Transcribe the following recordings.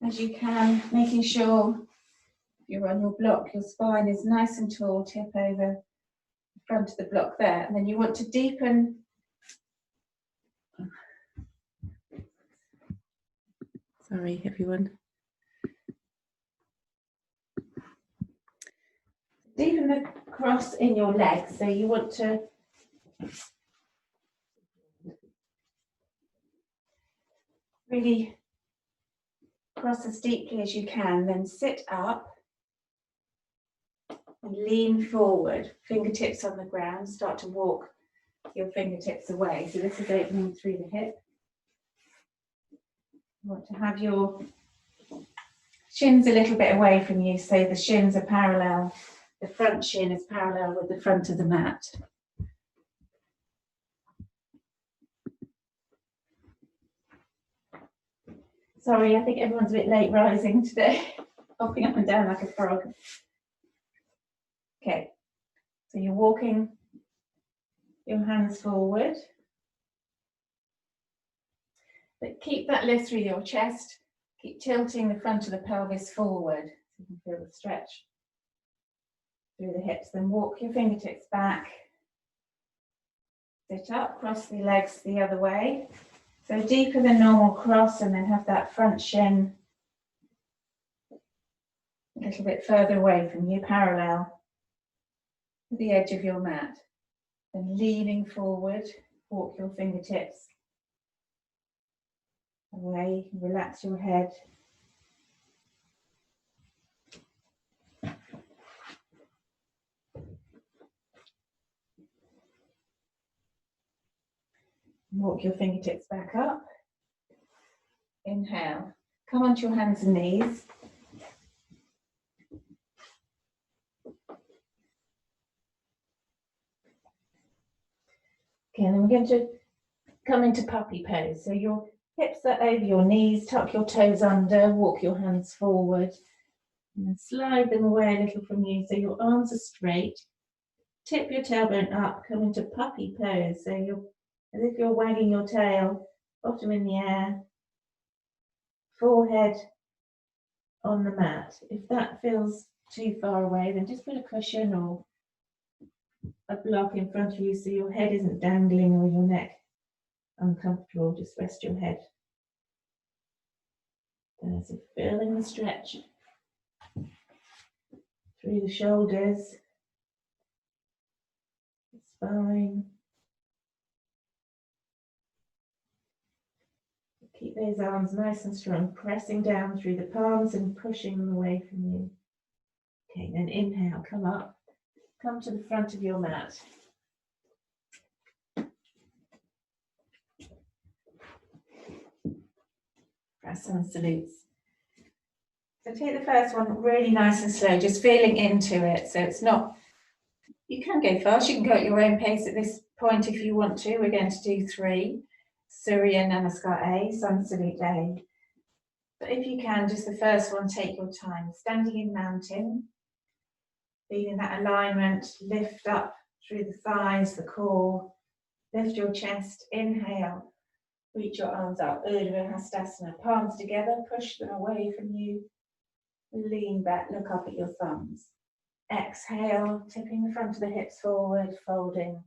as you can, making sure you're on your block, your spine is nice and tall, tip over the front of the block there, and then you want to deepen. Sorry, everyone. Deepen the cross in your legs, so you want to really cross as deeply as you can, then sit up and lean forward, fingertips on the ground, start to walk your fingertips away. So this is opening through the hip. You want to have your shins a little bit away from you, so the shins are parallel, the front shin is parallel with the front of the mat. Sorry, I think everyone's a bit late rising today, hopping up and down like a frog. Okay, so you're walking your hands forward, but keep that lift through your chest. Keep tilting the front of the pelvis forward so you can feel the stretch through the hips. Then walk your fingertips back. Sit up, cross the legs the other way. So deeper than normal cross, and then have that front shin a little bit further away from you, parallel to the edge of your mat. Then leaning forward, walk your fingertips away, relax your head. Walk your fingertips back up. Inhale. Come onto your hands and knees. Okay, and then we're going to come into puppy pose. So your hips are over your knees, tuck your toes under, walk your hands forward, and then slide them away a little from you so your arms are straight. Tip your tailbone up, come into puppy pose. So you're as if you're wagging your tail, bottom in the air, forehead on the mat. If that feels too far away, then just put a cushion or a block in front of you so your head isn't dangling or your neck uncomfortable. Just rest your head. And as you're feeling the stretch through the shoulders, the spine. Keep those arms nice and strong, pressing down through the palms and pushing them away from you. Okay, then inhale, come up, come to the front of your mat. Prasana salutes. So take the first one really nice and slow, just feeling into it. So it's not, you can go fast, you can go at your own pace at this point if you want to. We're going to do 3. Surya Namaskar A, Sun Salute A. But if you can, just the first one, take your time. Standing in mountain, feeling that alignment, lift up through the thighs, the core, lift your chest, inhale, reach your arms up, Urdhva Hastasana, palms together, push them away from you, lean back, look up at your thumbs. Exhale, tipping the front of the hips forward, folding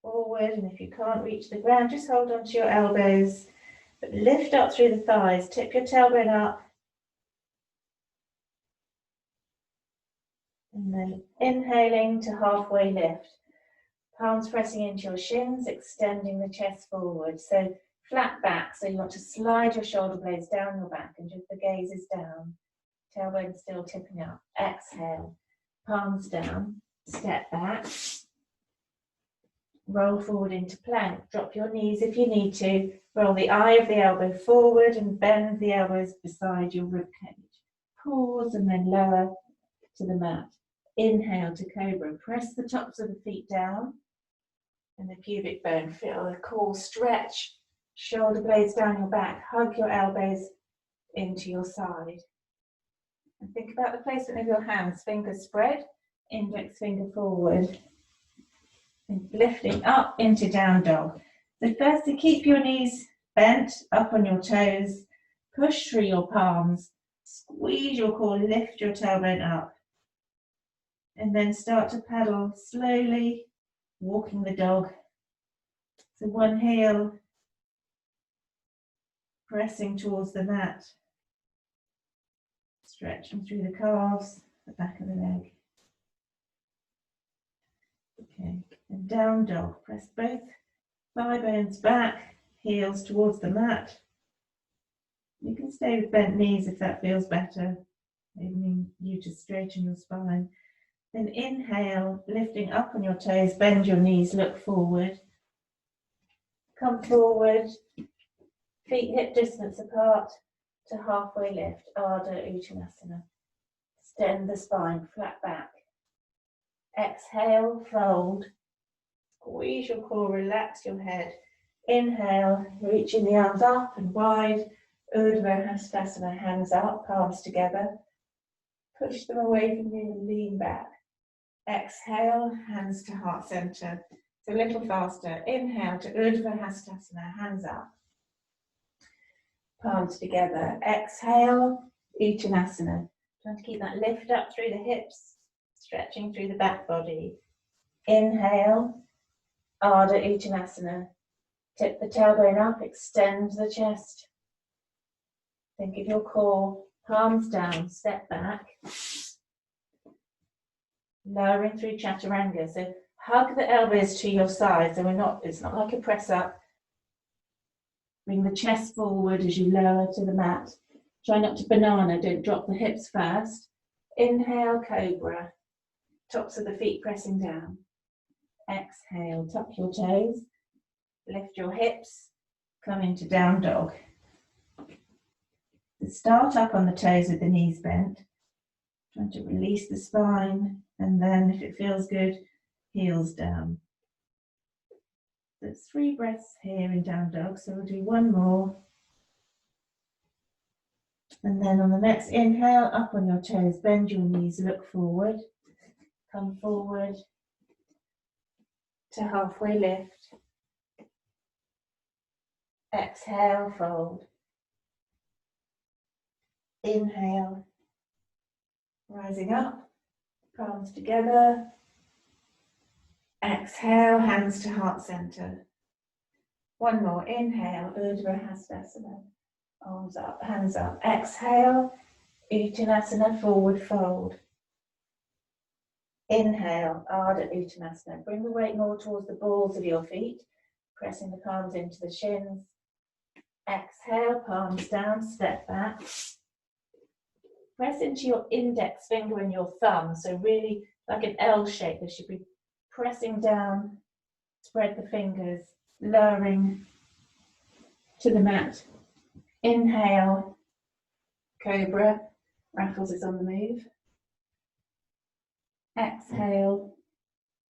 forward, and if you can't reach the ground, just hold on to your elbows, but lift up through the thighs, tip your tailbone up, and then inhaling to halfway lift, palms pressing into your shins, extending the chest forward, so flat back, so you want to slide your shoulder blades down your back and just the gaze is down, tailbone still tipping up. Exhale, palms down, step back, roll forward into plank, drop your knees if you need to, roll the eye of the elbow forward and bend the elbows beside your ribcage. Pause and then lower to the mat. Inhale to cobra, press the tops of the feet down and the pubic bone, feel the core stretch, shoulder blades down your back, hug your elbows into your side. And think about the placement of your hands, fingers spread, index finger forward. And lifting up into down dog. So first, to keep your knees bent, up on your toes, push through your palms, squeeze your core, lift your tailbone up, and then start to paddle slowly, walking the dog. So one heel pressing towards the mat, stretching through the calves, the back of the leg. Okay, and down dog. Press both thigh bones back, heels towards the mat. You can stay with bent knees if that feels better, enabling you to straighten your spine. Then inhale, lifting up on your toes, bend your knees, look forward. Come forward, feet hip distance apart to halfway lift, Ardha Uttanasana. Extend the spine, flat back. Exhale, fold. Squeeze your core, relax your head. Inhale, reaching the arms up and wide. Urdhva Hastasana, hands up, palms together. Push them away from you and lean back. Exhale, hands to heart center. So a little faster. Inhale to Urdhva Hastasana, hands up. Palms together. Exhale, Uttanasana. Trying to keep that lift up through the hips, stretching through the back body. Inhale, Ardha Uttanasana. Tip the tailbone up, extend the chest. Think of your core, palms down, step back. Lowering through Chaturanga. So hug the elbows to your sides. So it's not like a press up. Bring the chest forward as you lower to the mat. Try not to banana, don't drop the hips first. Inhale, cobra. Tops of the feet pressing down. Exhale, tuck your toes. Lift your hips. Come into down dog. Start up on the toes with the knees bent. Trying to release the spine. And then if it feels good, heels down. There's 3 breaths here in down dog, so we'll do one more. And then on the next inhale, up on your toes, bend your knees, look forward. Come forward to halfway lift. Exhale, fold. Inhale, rising up, palms together. Exhale, hands to heart center. One more, inhale, Urdhva Hastasana. Arms up, hands up. Exhale, Uttanasana, forward fold. Inhale, Ardha Uttanasana. Bring the weight more towards the balls of your feet, pressing the palms into the shins. Exhale, palms down, step back. Press into your index finger and your thumb, so really like an L shape. There should be pressing down, spread the fingers, lowering to the mat. Inhale, cobra. Raffles is on the move. Exhale,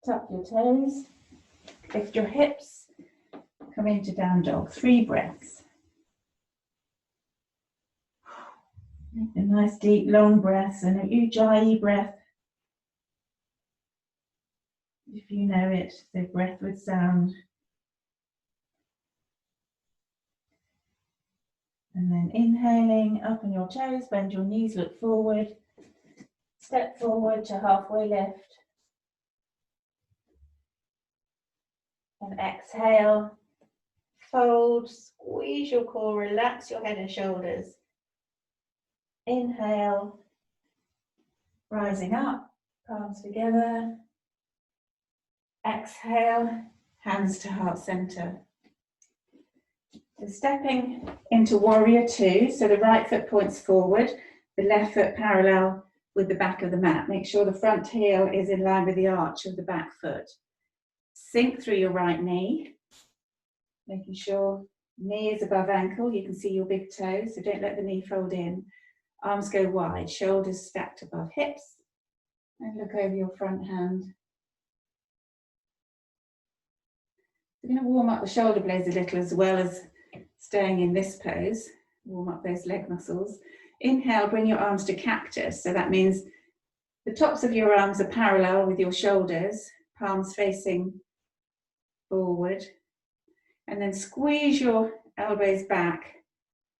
tuck your toes, lift your hips, come into down dog. 3 breaths. A nice deep long breath and a Ujjayi breath. If you know it, the breath with sound. And then inhaling, up on your toes, bend your knees, look forward. Step forward to halfway lift. And exhale, fold, squeeze your core, relax your head and shoulders. Inhale, rising up, palms together. Exhale, hands to heart center. So stepping into warrior 2, so the right foot points forward, the left foot parallel with the back of the mat. Make sure the front heel is in line with the arch of the back foot. Sink through your right knee, making sure knee is above ankle. You can see your big toe, so don't let the knee fold in. Arms go wide, shoulders stacked above hips, and look over your front hand. We're going to warm up the shoulder blades a little as well as staying in this pose. Warm up those leg muscles. Inhale, bring your arms to cactus. So that means the tops of your arms are parallel with your shoulders, palms facing forward. And then squeeze your elbows back.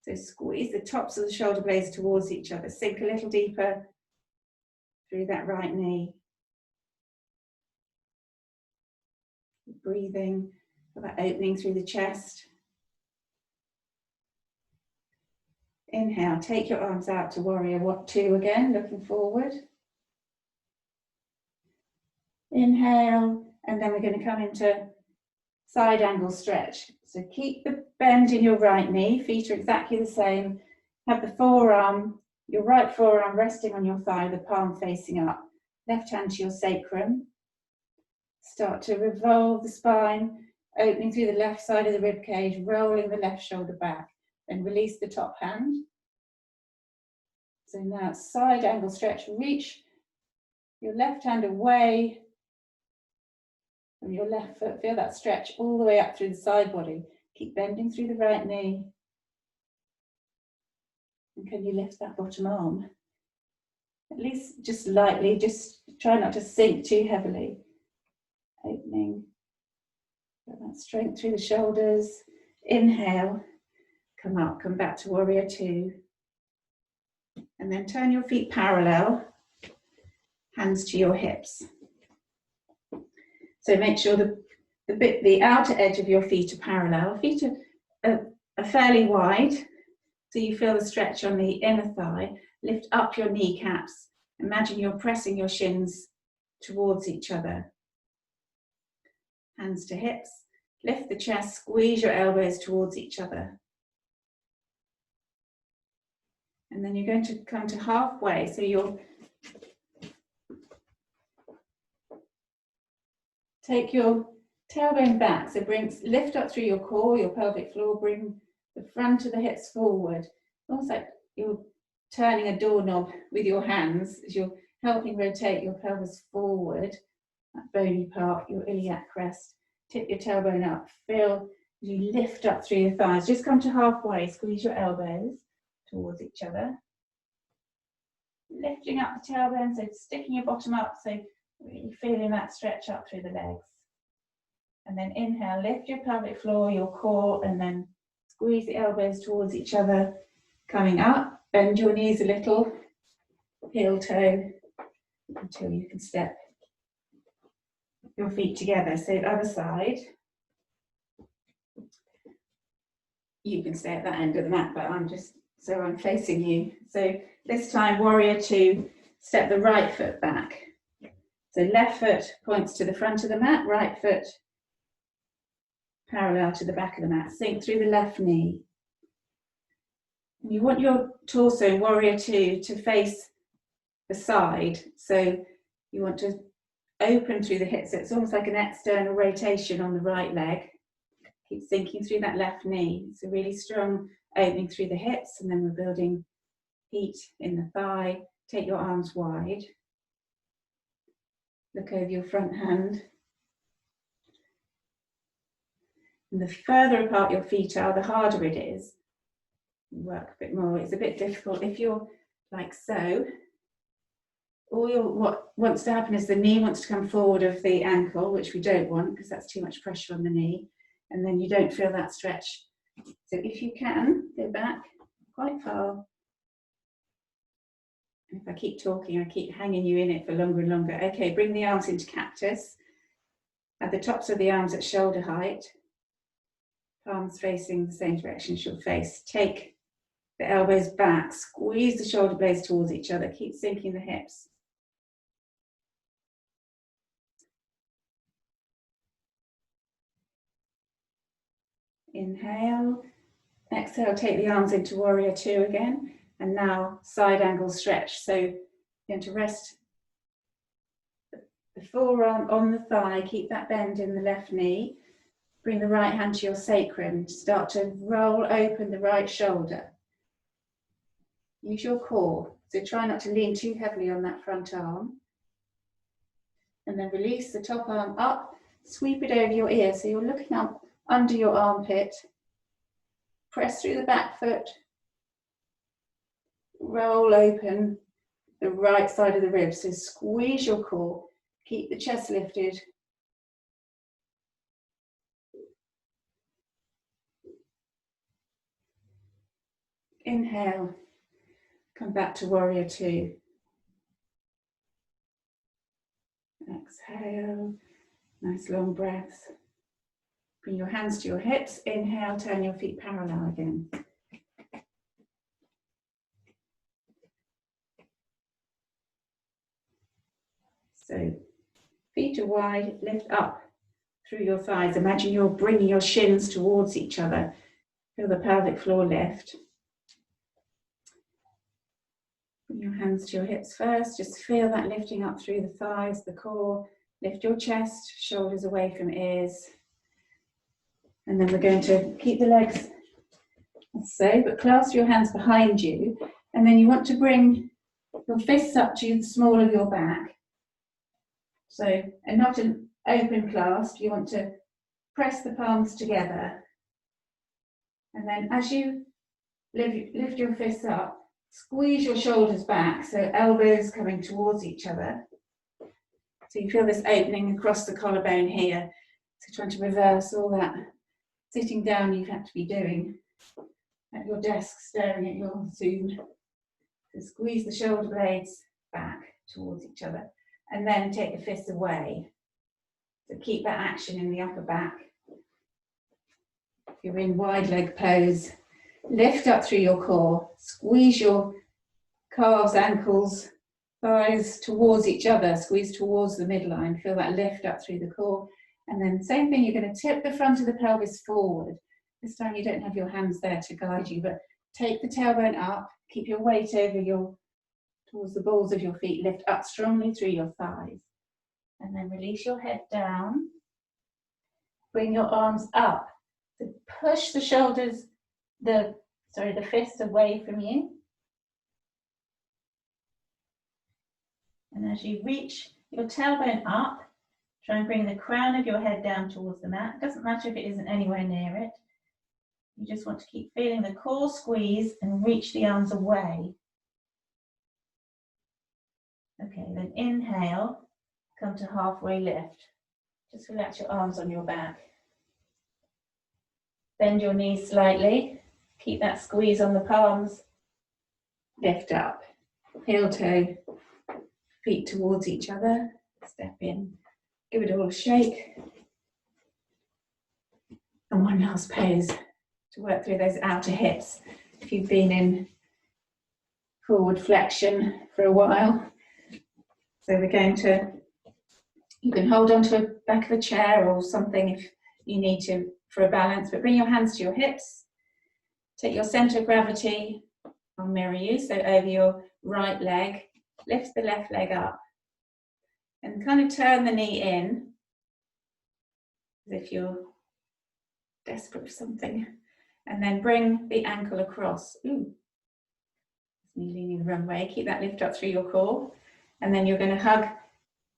So squeeze the tops of the shoulder blades towards each other. Sink a little deeper through that right knee. Breathing, for that opening through the chest. Inhale, take your arms out to warrior two again, looking forward. Inhale, and then we're going to come into side angle stretch. So keep the bend in your right knee, feet are exactly the same. Have the forearm, your right forearm resting on your thigh, the palm facing up. Left hand to your sacrum. Start to revolve the spine, opening through the left side of the rib cage, rolling the left shoulder back. Then release the top hand. So now side angle stretch, reach your left hand away from your left foot. Feel that stretch all the way up through the side body. Keep bending through the right knee. And can you lift that bottom arm? At least just lightly, just try not to sink too heavily. Opening. Get that strength through the shoulders. Inhale. Come up, come back to warrior two. And then turn your feet parallel, hands to your hips. So make sure the outer edge of your feet are parallel. Feet are fairly wide, so you feel the stretch on the inner thigh. Lift up your kneecaps. Imagine you're pressing your shins towards each other. Hands to hips. Lift the chest, squeeze your elbows towards each other. And then you're going to come to halfway. So you'll take your tailbone back. So lift up through your core, your pelvic floor. Bring the front of the hips forward. Almost like you're turning a doorknob with your hands as you're helping rotate your pelvis forward. That bony part, your iliac crest. Tip your tailbone up. Feel as you lift up through your thighs. Just come to halfway. Squeeze your elbows towards each other. Lifting up the tailbone, so sticking your bottom up, so really feeling that stretch up through the legs. And then inhale, lift your pelvic floor, your core, and then squeeze the elbows towards each other. Coming up, bend your knees a little, heel toe, until you can step your feet together. So the other side. You can stay at that end of the mat, but I'm facing you. So this time, warrior two, step the right foot back. So left foot points to the front of the mat, right foot parallel to the back of the mat. Sink through the left knee. And you want your torso, warrior two, to face the side. So you want to open through the hips. So it's almost like an external rotation on the right leg. Keep sinking through that left knee. It's a really strong opening through the hips, and then we're building heat in the thigh. Take your arms wide. Look over your front hand. And the further apart your feet are, the harder it is. Work a bit more. It's a bit difficult if you're like so. What wants to happen is the knee wants to come forward of the ankle, which we don't want because that's too much pressure on the knee. And then you don't feel that stretch. So if you can, go back quite far. And if I keep talking, I keep hanging you in it for longer and longer. Okay, bring the arms into cactus. At the tops of the arms at shoulder height. Palms facing the same direction as your face. Take the elbows back. Squeeze the shoulder blades towards each other. Keep sinking the hips. Inhale. Exhale, take the arms into warrior two again. And now side angle stretch. So you're going to rest the forearm on the thigh. Keep that bend in the left knee. Bring the right hand to your sacrum. Start to roll open the right shoulder. Use your core. So try not to lean too heavily on that front arm. And then release the top arm up. Sweep it over your ear. So you're looking up under your armpit. Press through the back foot. Roll open the right side of the ribs. So squeeze your core. Keep the chest lifted. Inhale, come back to warrior two. Exhale, nice long breaths. Bring your hands to your hips. Inhale, turn your feet parallel again. So feet are wide, lift up through your thighs. Imagine you're bringing your shins towards each other. Feel the pelvic floor lift. Bring your hands to your hips first. Just feel that lifting up through the thighs, the core. Lift your chest, shoulders away from ears. And then we're going to keep the legs as so, but clasp your hands behind you. And then you want to bring your fists up to the small of your back. So, and not an open clasp. You want to press the palms together. And then as you lift your fists up, squeeze your shoulders back, so elbows coming towards each other. So you feel this opening across the collarbone here. So trying to reverse all that sitting down you've had to be doing at your desk, staring at your Zoom. So squeeze the shoulder blades back towards each other, and then take the fists away. So keep that action in the upper back. If you're in wide leg pose, lift up through your core, squeeze your calves, ankles, thighs towards each other, squeeze towards the midline, feel that lift up through the core. And then same thing, you're going to tip the front of the pelvis forward. This time you don't have your hands there to guide you, but take the tailbone up, keep your weight over towards the balls of your feet, lift up strongly through your thighs. And then release your head down. Bring your arms up. So push the shoulders, the fists away from you. And as you reach your tailbone up, try and bring the crown of your head down towards the mat. It doesn't matter if it isn't anywhere near it. You just want to keep feeling the core squeeze and reach the arms away. Okay, then inhale, come to halfway lift. Just relax your arms on your back. Bend your knees slightly. Keep that squeeze on the palms. Lift up. Heel toe, feet towards each other. Step in. Give it all a shake. And one last pose to work through those outer hips. If you've been in forward flexion for a while. So we're going to, you can hold onto the back of a chair or something if you need to for a balance, but bring your hands to your hips. Take your center of gravity, I'll mirror you, so over your right leg, lift the left leg up and kind of turn the knee in as if you're desperate for something, and then bring the ankle across. Ooh, knee leaning the wrong way. Keep that lift up through your core, and then you're going to hug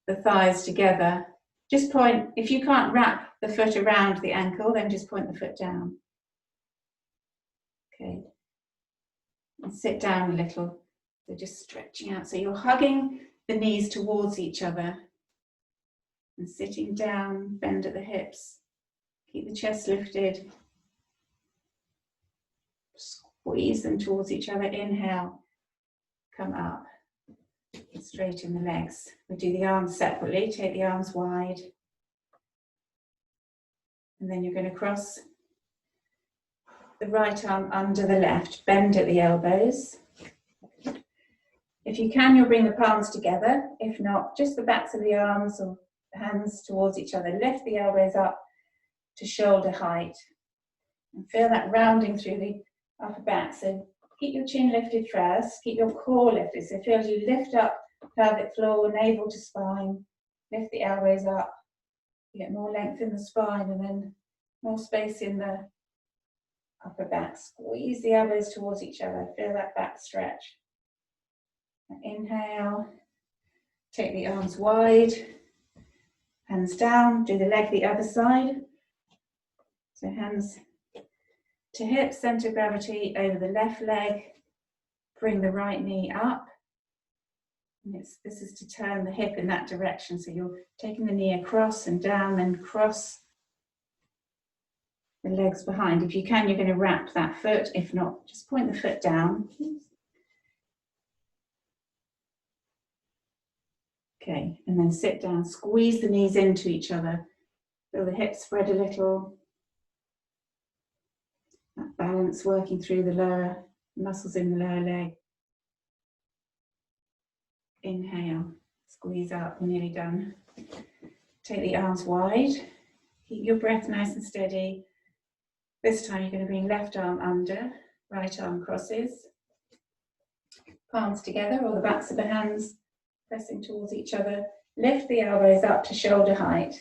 the thighs together. Just point, if you can't wrap the foot around the ankle, then just point the foot down. Okay, and sit down a little. So just stretching out. So you're hugging the knees towards each other and sitting down, bend at the hips. Keep the chest lifted. Squeeze them towards each other. Inhale, come up. Straighten the legs. We do the arms separately. Take the arms wide. And then you're going to cross the right arm under the left. Bend at the elbows. If you can, you'll bring the palms together. If not, just the backs of the arms or hands towards each other. Lift the elbows up to shoulder height. And feel that rounding through the upper back. So keep your chin lifted first. Keep your core lifted. So feel as you lift up pelvic floor, navel to spine. Lift the elbows up. You get more length in the spine and then more space in the upper back. Squeeze the elbows towards each other. Feel that back stretch. Inhale, take the arms wide, hands down, do the leg the other side. So hands to hips, center of gravity over the left leg, bring the right knee up. And this is to turn the hip in that direction. So you're taking the knee across and down, then cross. the legs behind. If you can, you're going to wrap that foot. If not, just point the foot down. Okay, and then sit down, squeeze the knees into each other. Feel the hips spread a little. That balance working through the lower muscles in the lower leg. Inhale, squeeze up, we're nearly done. Take the arms wide. Keep your breath nice and steady. This time you're going to bring left arm under, right arm crosses. Palms together or the backs of the hands pressing towards each other. Lift the elbows up to shoulder height.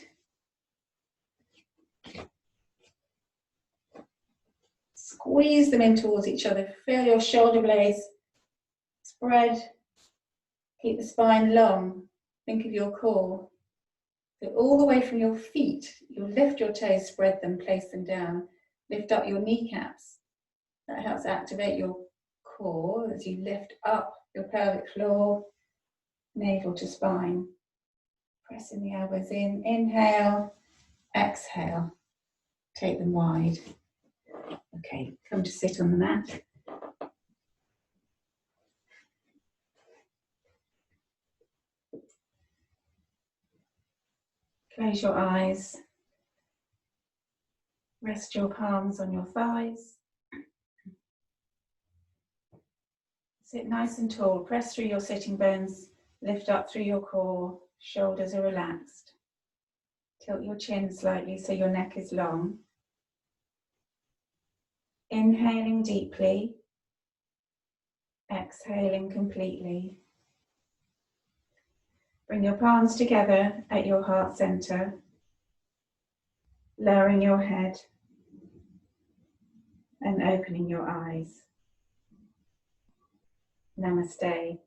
Squeeze them in towards each other. Feel your shoulder blades spread. Keep the spine long. Think of your core. So all the way from your feet, you'll lift your toes, spread them, place them down. Lift up your kneecaps. That helps activate your core as you lift up your pelvic floor, navel to spine. Pressing the elbows in. Inhale, exhale. Take them wide. Okay, come to sit on the mat. Close your eyes. Rest your palms on your thighs. Sit nice and tall. Press through your sitting bones. Lift up through your core. Shoulders are relaxed. Tilt your chin slightly so your neck is long. Inhaling deeply. Exhaling completely. Bring your palms together at your heart center. Lowering your head and opening your eyes. Namaste.